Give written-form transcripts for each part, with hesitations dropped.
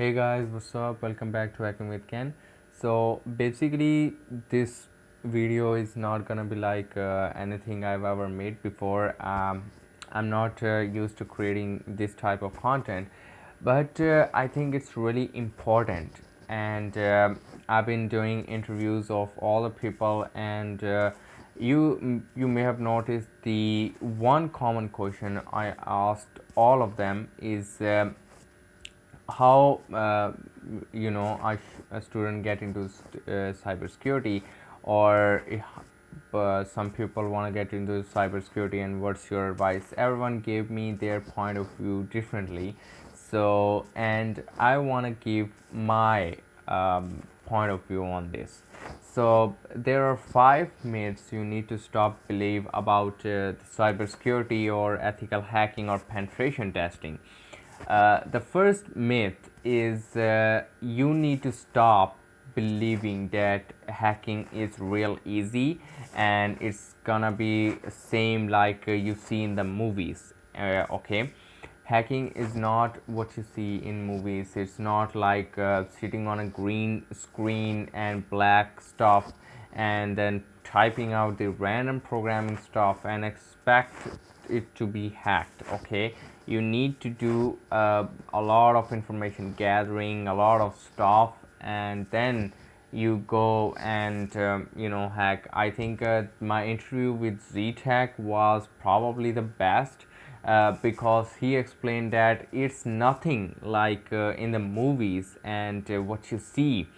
Hey guys, what's up? Welcome back to Hacking with Ken. So basically, this video is not gonna be like anything I've ever made before. I'm not used to creating this type of content, but I think it's really important. And I've been doing interviews of all the people, and you may have noticed the one common question I asked all of them is. How a student get into cybersecurity, or some people want to get into cybersecurity, and what's your advice? Everyone gave me their point of view differently, so and I want to give my point of view on this. So there are 5 myths you need to stop believe about cybersecurity or ethical hacking or penetration testing. The first myth is you need to stop believing that hacking is real easy and it's gonna be same like you see in the movies. Okay, hacking is not what you see in movies. It's not like sitting on a green screen and black stuff and then typing out the random programming stuff and expect it to be hacked. Okay, you need to do a lot of information gathering, a lot of stuff, and then you go and hack. I think my interview with ZTech was probably the best because he explained that it's nothing like in the movies and what you see.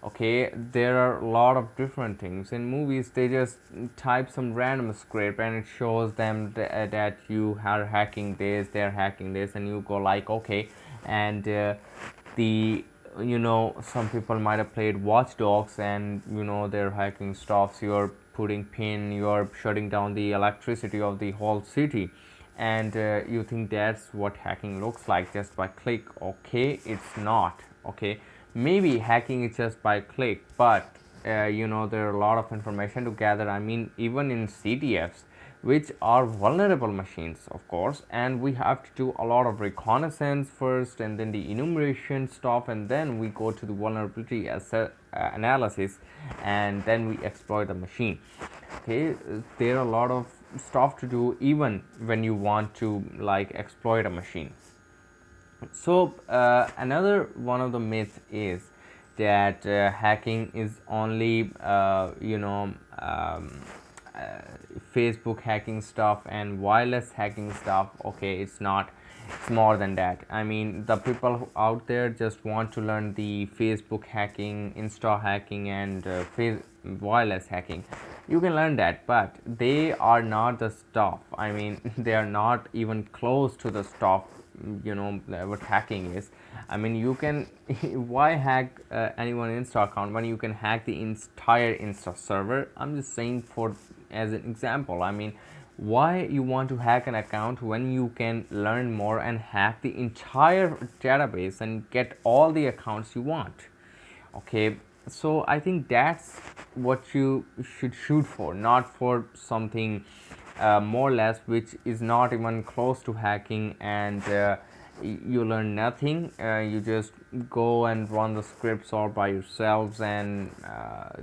Okay, there are a lot of different things in movies. They just type some random script and it shows them that you are hacking this, they're hacking this, and you go like okay. And the some people might have played Watch Dogs, and they're hacking stuffs. You're putting pin, you're shutting down the electricity of the whole city, and you think that's what hacking looks like just by click. Okay, it's not. Okay, maybe hacking is just by click, but there are a lot of information to gather. I mean, even in CTFs, which are vulnerable machines, of course, and we have to do a lot of reconnaissance first, and then the enumeration stuff, and then we go to the vulnerability analysis, and then we exploit the machine. Okay, there are a lot of stuff to do even when you want to like exploit a machine. So another one of the myths is that hacking is only Facebook hacking stuff and wireless hacking stuff. Okay, it's not. It's more than that. I mean, the people out there just want to learn the Facebook hacking, Insta hacking, and wireless hacking. You can learn that, but they are not the stuff. I mean, they are not even close to the stuff what hacking is. I mean, you can why hack anyone Insta account when you can hack the entire Insta server? I'm just saying for as an example. I mean, why you want to hack an account when you can learn more and hack the entire database and get all the accounts you want? Okay, so I think that's what you should shoot for, not for something more or less which is not even close to hacking, and you learn nothing. You just go and run the scripts all by yourselves and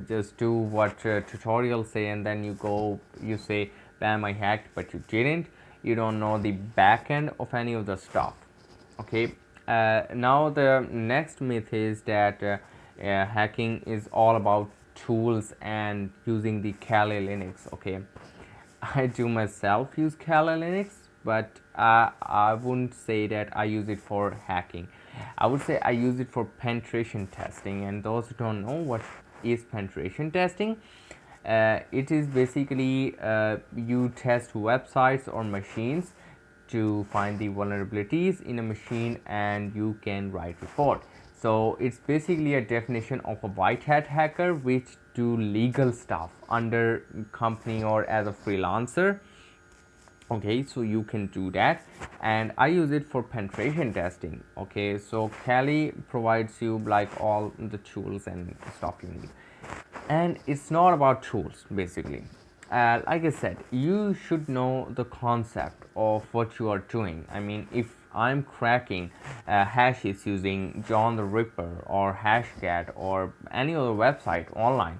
just do what tutorials say, and then you say bam, I hacked, but you didn't. You don't know the back end of any of the stuff. Okay, now the next myth is that hacking is all about tools and using the Kali Linux. Okay, I do myself use Kali Linux, but I wouldn't say that I use it for hacking. I would say I use it for penetration testing. And those who don't know what is penetration testing, it is basically you test websites or machines to find the vulnerabilities in a machine, and you can write report. So it's basically a definition of a white hat hacker which do legal stuff under company or as a freelancer. Okay, so you can do that, and I use it for penetration testing. Okay, so Kali provides you like all the tools and stuff you need, and it's not about tools basically. Like I said, you should know the concept of what you are doing. I mean, if I'm cracking hashes using John the Ripper or Hashcat or any other website online,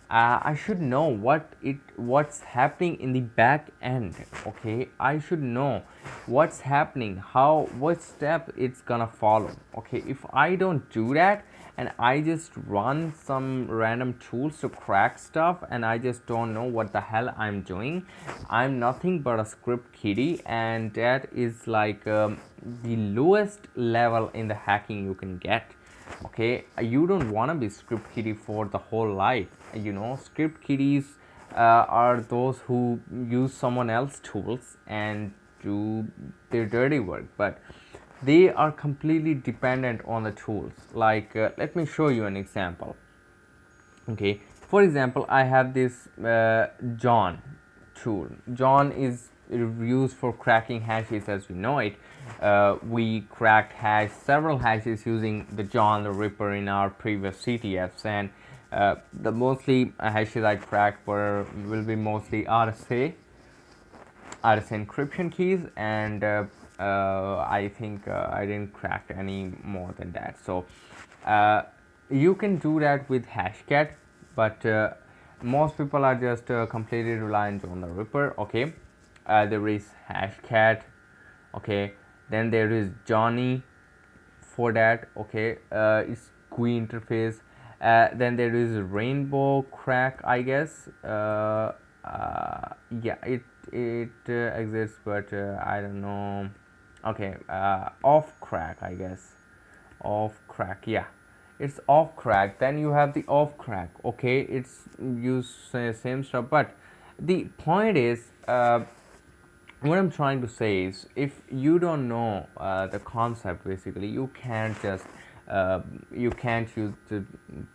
I should know what's happening in the back end. Okay, I should know what's happening, what step it's gonna follow. Okay, if I don't do that and I just run some random tools to crack stuff and I just don't know what the hell I'm doing, I'm nothing but a script kiddie, and that is like the lowest level in the hacking you can get. Okay, you don't want to be script kiddie for the whole life. Script kiddies are those who use someone else's tools and do their dirty work, but they are completely dependent on the tools. Like let me show you an example. Okay, for example, I have this John tool. John is used for cracking hashes as we know it. We cracked several hashes using the John the Ripper in our previous CTFs, and the mostly hashes I cracked will be mostly RSA encryption keys, and I think I didn't crack any more than that. So you can do that with Hashcat, but most people are just completely reliant on the Ripper. Okay, there is Hashcat. Okay, then there is Johnny for that. Okay, it's GUI interface. Then there is Rainbow Crack, I guess. Yeah, it exists, but I don't know. Okay, Off Crack, I guess. Off Crack, yeah, it's Off Crack. Then you have the Off Crack. Okay, it's use same stuff, but the point is, what I'm trying to say is, if you don't know the concept, basically you can't use the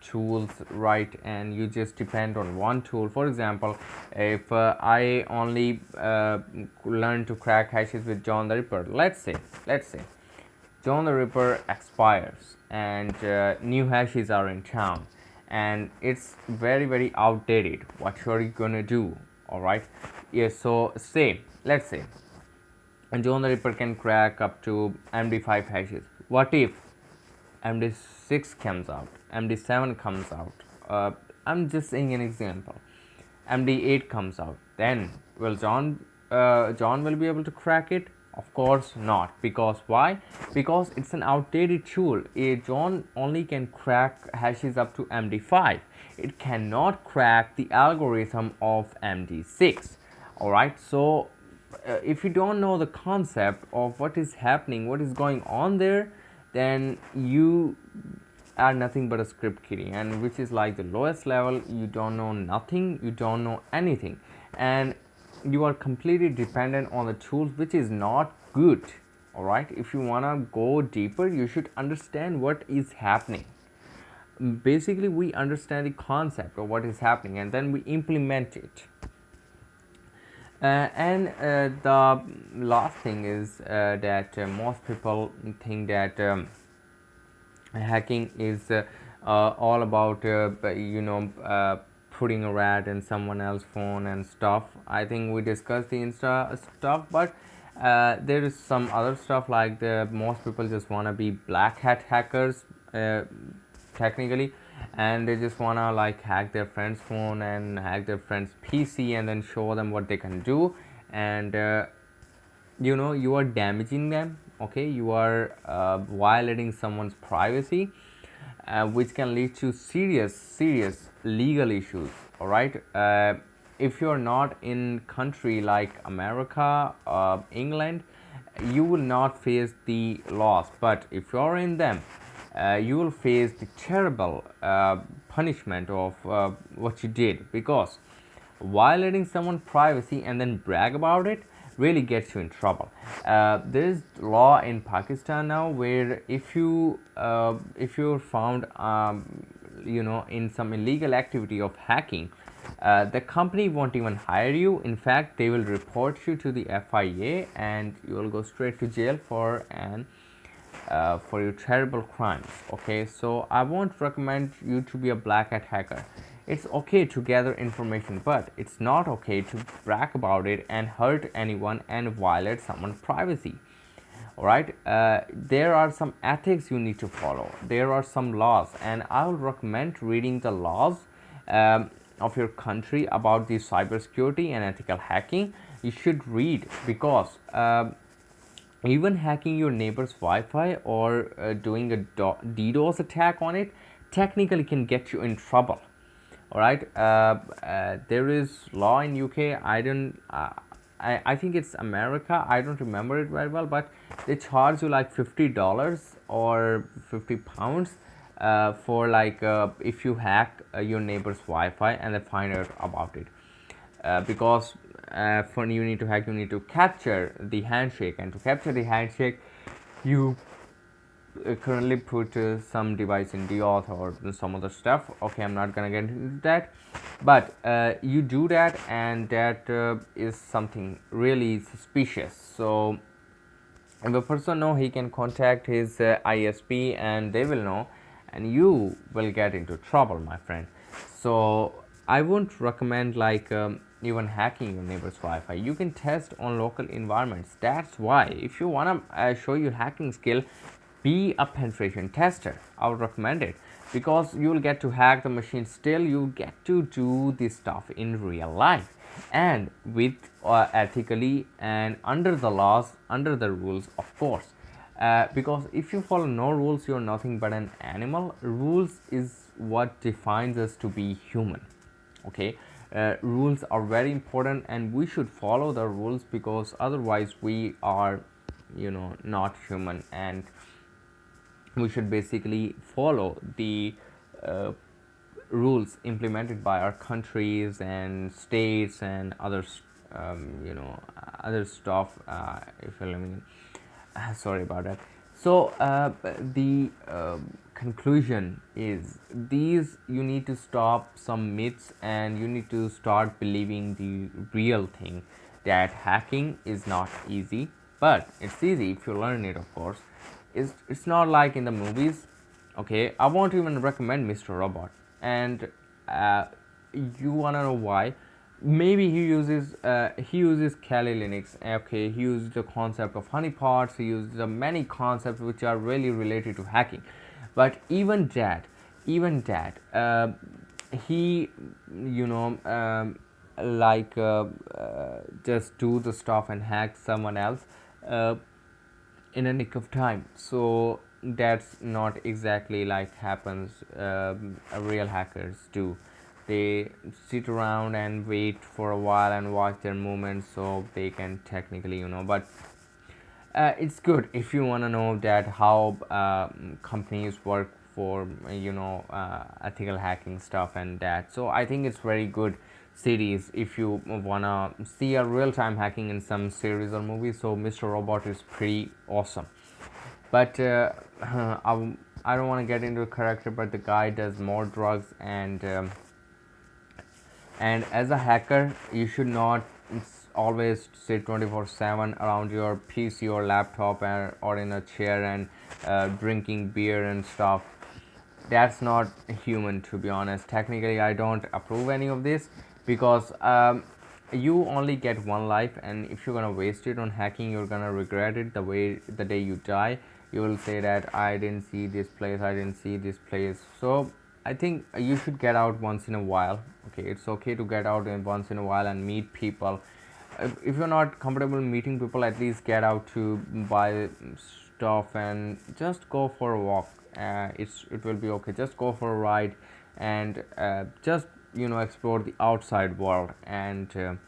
tools right, and you just depend on one tool. For example, if I only learn to crack hashes with John the Ripper, let's say John the Ripper expires and new hashes are in town, and it's very very outdated. What are you gonna do? All right, yeah. So let's say and John the Ripper can crack up to MD5 hashes. What if MD6 comes out, MD7 comes out? I'm just saying an example. MD8 comes out. Then will John will be able to crack it? Of course not. Because why? Because it's an outdated tool. John only can crack hashes up to MD5. It cannot crack the algorithm of MD6. All right. So if you don't know the concept of what is happening, what is going on there, then you are nothing but a script kiddie, and which is like the lowest level. You don't know nothing, you don't know anything, and you are completely dependent on the tools, which is not good. All right, if you want to go deeper, you should understand what is happening. Basically, we understand the concept of what is happening and then we implement it. And the last thing is that most people think that hacking is all about putting a rat in someone else's phone and stuff. I think we discussed the Insta stuff, but there is some other stuff like most people just want to be black hat hackers, technically, and they just want to like hack their friend's phone and hack their friend's PC and then show them what they can do, and you are damaging them. Okay, you are violating someone's privacy, which can lead to serious legal issues. All right, if you're not in country like America, England, you will not face the laws, but if you're in them, you will face the terrible punishment of what you did, because violating someone's privacy and then brag about it really gets you in trouble. There is law in Pakistan now where if you're found in some illegal activity of hacking, the company won't even hire you. In fact, they will report you to the FIA and you will go straight to jail for your terrible crimes. Okay, so I won't recommend you to be a black hat hacker. It's okay to gather information, but it's not okay to brag about it and hurt anyone and violate someone's privacy. All right, there are some ethics you need to follow. There are some laws, and I will recommend reading the laws of your country about the cybersecurity and ethical hacking. You should read, because even hacking your neighbor's Wi-Fi or doing a DDoS attack on it technically can get you in trouble. All right, there is law in UK. I don't. I think it's America. I don't remember it very well, but they charge you like $50 or £50 for like if you hack your neighbor's Wi-Fi and they find out about it. Because for you need to hack, you need to capture the handshake, and to capture the handshake, you currently put some device in deauth or some other stuff. Okay, I'm not gonna get into that, but you do that, and that is something really suspicious. So if a person know, he can contact his ISP and they will know, and you will get into trouble, my friend. So I won't recommend like even hacking your neighbor's Wi-Fi. You can test on local environments. That's why if you wanna show your hacking skill, be a penetration tester. I would recommend it, because you will get to hack the machine. Still, you get to do this stuff in real life, and with ethically and under the laws, under the rules, of course. Because if you follow no rules, you're nothing but an animal. Rules is what defines us to be human. Okay, rules are very important, and we should follow the rules, because otherwise we are, not human, and we should basically follow the uh, rules implemented by our countries and states and others, other stuff, if you let me. Sorry about that. So the conclusion is, these, you need to stop some myths, and you need to start believing the real thing, that hacking is not easy, but it's easy if you learn it, of course. It's not like in the movies. Okay, I won't even recommend Mr. Robot, and uh, you wanna know why? Maybe he uses Kali Linux. Okay, he uses the concept of honeypots. He uses the many concepts which are really related to hacking, but even that, he, you know like just do the stuff and hack someone else uh, in a nick of time. So that's not exactly like happens, real hackers do. They sit around and wait for a while and watch their movements, so they can technically, but it's good if you want to know that how companies work for, ethical hacking stuff and that. So I think it's very good series if you wanna see a real-time hacking in some series or movies. So Mr. Robot is pretty awesome. But I don't want to get into a character, but the guy does more drugs, and as a hacker, you should not always sit 24/7 around your PC or laptop, or in a chair and drinking beer and stuff. That's not human, to be honest. Technically, I don't approve any of this, because you only get one life, and if you're gonna waste it on hacking, you're gonna regret it the day you die. You will say that I didn't see this place, I didn't see this place. So I think you should get out once in a while. Okay, it's okay to get out once in a while and meet people. If you're not comfortable meeting people, at least get out to buy stuff and just go for a walk. It will be okay. Just go for a ride, and just explore the outside world, and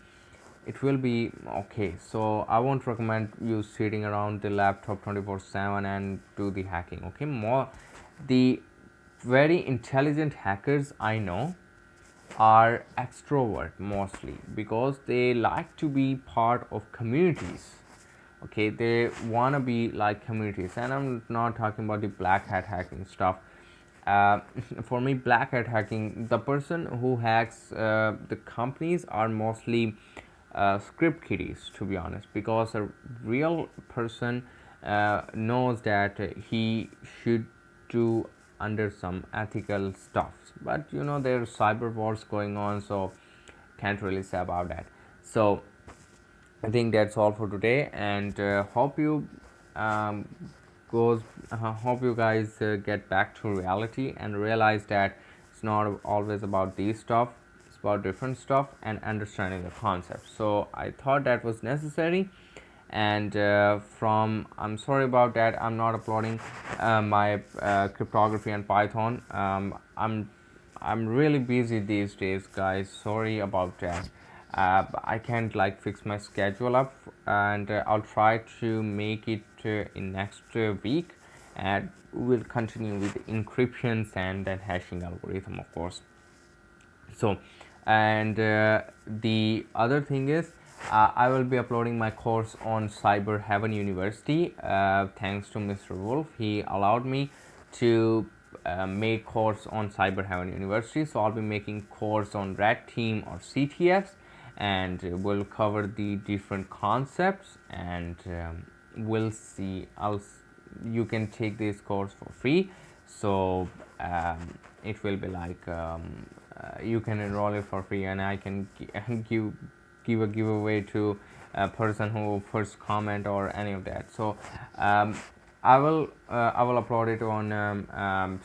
it will be okay. So I won't recommend you sitting around the laptop 24/7 and do the hacking. Okay, more the very intelligent hackers I know are extrovert mostly, because they like to be part of communities. Okay, they want to be like communities, and I'm not talking about the black hat hacking stuff. uh, for me, black hat hacking, the person who hacks the companies are mostly script kiddies, to be honest, because a real person knows that he should do under some ethical stuff. But there's cyber wars going on, so can't really say about that. So I think that's all for today, and hope you goes hope you guys get back to reality and realize that it's not always about these stuff, it's about different stuff and understanding the concept. So I thought that was necessary. And from I'm sorry about that, I'm not uploading my cryptography and Python. I'm really busy these days, guys, sorry about that. I can't like fix my schedule up, and I'll try to make it in next week, and we'll continue with encryptions and then hashing algorithm, of course. So, and the other thing is, I will be uploading my course on Cyber Heaven University. Thanks to Mr. Wolf, he allowed me to make course on Cyber Heaven University. So I'll be making course on Red Team or CTFs, and we'll cover the different concepts, and we'll see. You can take this course for free. So it will be like you can enroll it for free, and I can give a giveaway to a person who first comment or any of that. So I will upload it on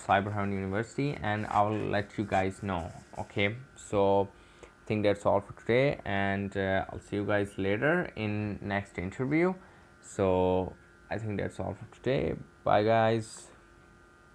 Cyberhound University, and I will let you guys know. Okay, so I think that's all for today, and I'll see you guys later in next interview. So I think that's all for today. Bye, guys.